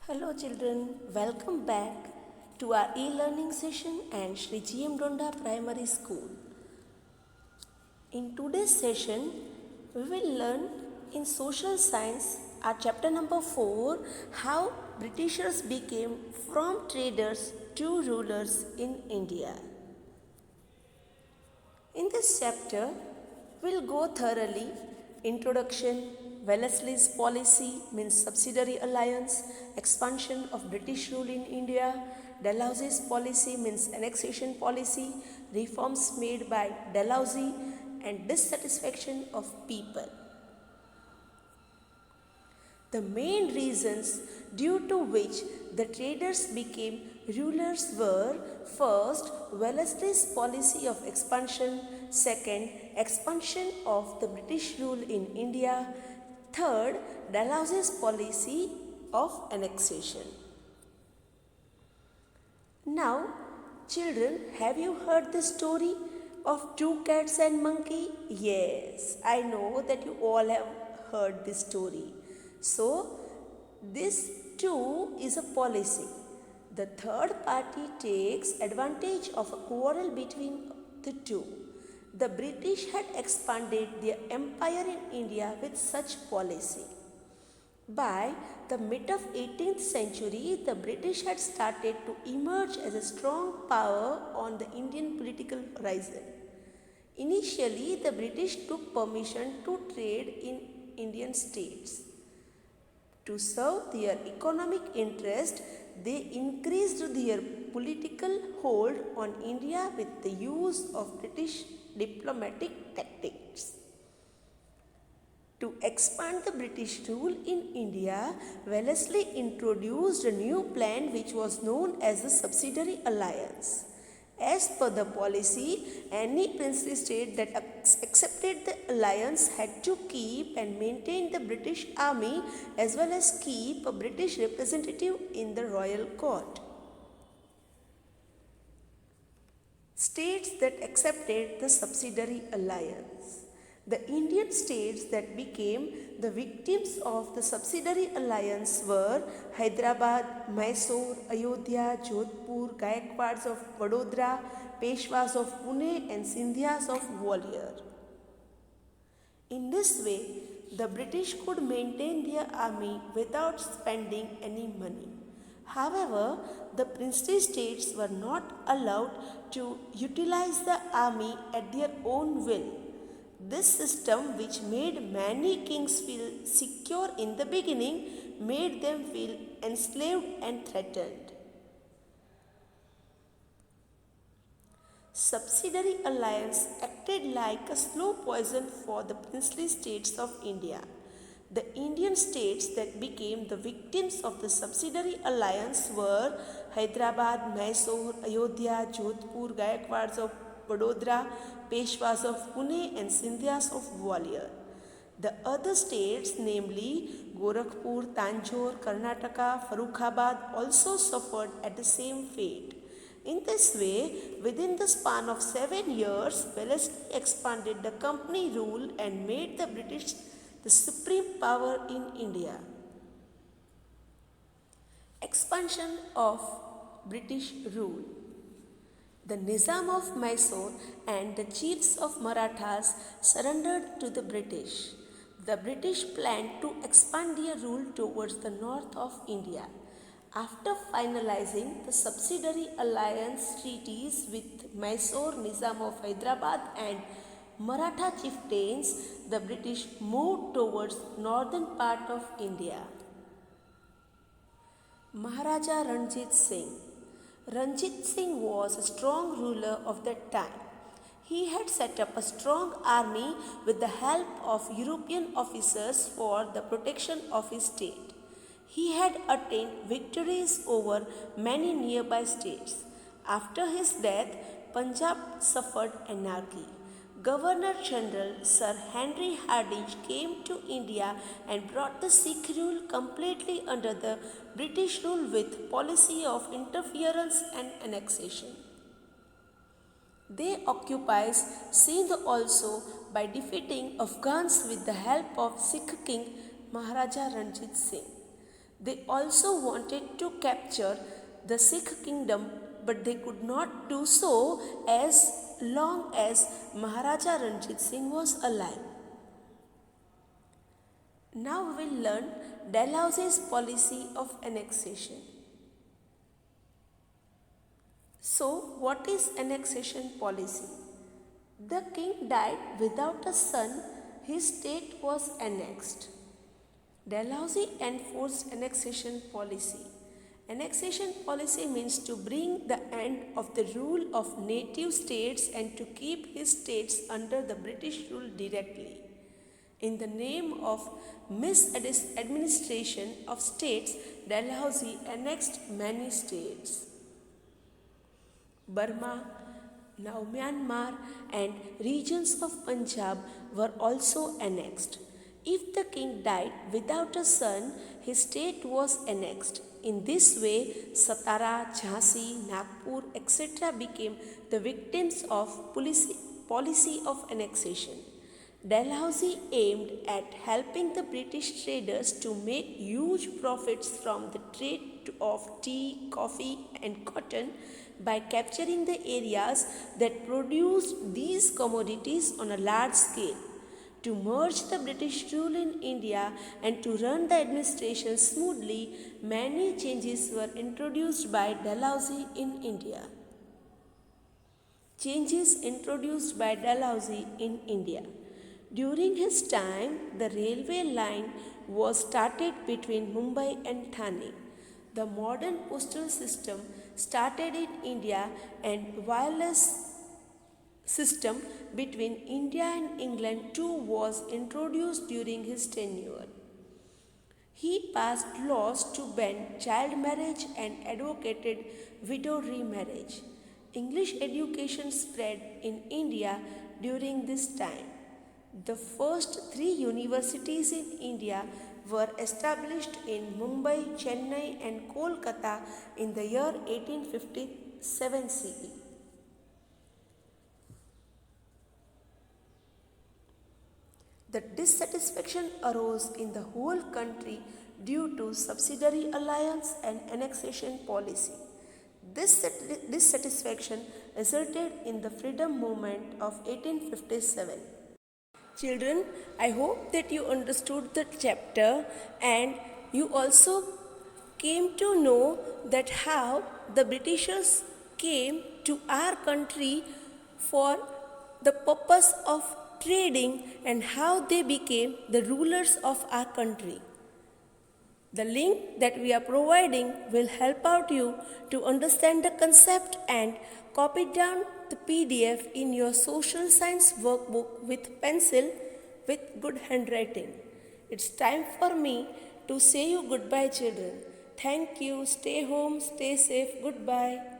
Hello children, welcome back to our e-learning session and Shri GM Donda Primary School. In today's session, we will learn in social science our chapter number 4, how Britishers became from traders to rulers in India. In this chapter, we'll go thoroughly introduction, Wellesley's policy means subsidiary alliance, expansion of British rule in India, Dalhousie's policy means annexation policy, reforms made by Dalhousie and dissatisfaction of people. The main reasons due to which the traders became rulers were: first, Wellesley's policy of expansion; second, expansion of the British rule in India; third, Dalhousie's policy of annexation. Now, children, have you heard the story of two cats and monkey? Yes, I know that you all have heard this story. So, this too is a policy. The third party takes advantage of a quarrel between the two. The British had expanded their empire in India with such policy. By the mid of 18th century, the British had started to emerge as a strong power on the Indian political horizon. Initially, the British took permission to trade in Indian states. To serve their economic interest, they increased their political hold on India with the use of British diplomatic tactics. To expand the British rule in India, Wellesley introduced a new plan which was known as the Subsidiary Alliance. As per the policy, any princely state that accepted the alliance had to keep and maintain the British army as well as keep a British representative in the royal court. States that accepted the subsidiary alliance. The Indian states that became the victims of the subsidiary alliance were Hyderabad, Mysore, Ayodhya, Jodhpur, Gaikwads of Vadodara, Peshwas of Pune and Sindhyas of Gwalior. In this way, the British could maintain their army without spending any money. However, the princely states were not allowed to utilize the army at their own will. This system, which made many kings feel secure in the beginning, made them feel enslaved and threatened. Subsidiary alliance acted like a slow poison for the princely states of India. The Indian states that became the victims of the subsidiary alliance were Hyderabad, Mysore, Ayodhya, Jodhpur, Gaikwads of Vadodara, Peshwas of Pune and Sindhyas of Gwalior. The other states, namely Gorakhpur, Tanjore, Karnataka, Farrukhabad, also suffered at the same fate. In this way, within the span of 7 years, Wellesley expanded the company rule and made the British the supreme power in India. Expansion of British rule. The Nizam of Mysore and the chiefs of Marathas surrendered to the British. The British planned to expand their rule towards the north of India. After finalizing the subsidiary alliance treaties with Mysore, Nizam of Hyderabad and Maratha chieftains, the British moved towards northern part of India. Maharaja Ranjit Singh. Ranjit Singh was a strong ruler of that time. He had set up a strong army with the help of European officers for the protection of his state. He had attained victories over many nearby states. After his death, Punjab suffered anarchy. Governor General Sir Henry Hardinge came to India and brought the Sikh rule completely under the British rule with policy of interference and annexation. They occupied Sindh also by defeating Afghans with the help of Sikh King Maharaja Ranjit Singh. They also wanted to capture the Sikh kingdom, but they could not do so as long as Maharaja Ranjit Singh was alive. Now we will learn Dalhousie's policy of annexation. So, what is annexation policy? The king died without a son, his state was annexed. Dalhousie enforced annexation policy. Annexation policy means to bring the end of the rule of native states and to keep his states under the British rule directly. In the name of misadministration of states, Dalhousie annexed many states. Burma, now Myanmar, and regions of Punjab were also annexed. If the king died without a son, his state was annexed. In this way, Satara, Jhansi, Nagpur, etc. became the victims of policy of annexation. Dalhousie aimed at helping the British traders to make huge profits from the trade of tea, coffee, and cotton by capturing the areas that produced these commodities on a large scale. To merge the British rule in India and to run the administration smoothly, many changes were introduced by Dalhousie in India. Changes introduced by Dalhousie in India. During his time, the railway line was started between Mumbai and Thane. The modern postal system started in India and wireless system between India and England too was introduced during his tenure. He passed laws to ban child marriage and advocated widow remarriage. English education spread in India during this time. The first 3 universities in India were established in Mumbai, Chennai, and Kolkata in the year 1857 CE. The dissatisfaction arose in the whole country due to subsidiary alliance and annexation policy. This dissatisfaction resulted in the freedom movement of 1857. Children, I hope that you understood the chapter and you also came to know that how the Britishers came to our country for the purpose of trading and how they became the rulers of our country. The link that we are providing will help out you to understand the concept and copy down the PDF in your social science workbook with pencil with good handwriting. It's time for me to say you goodbye, children. Thank you. Stay home, stay safe. Goodbye.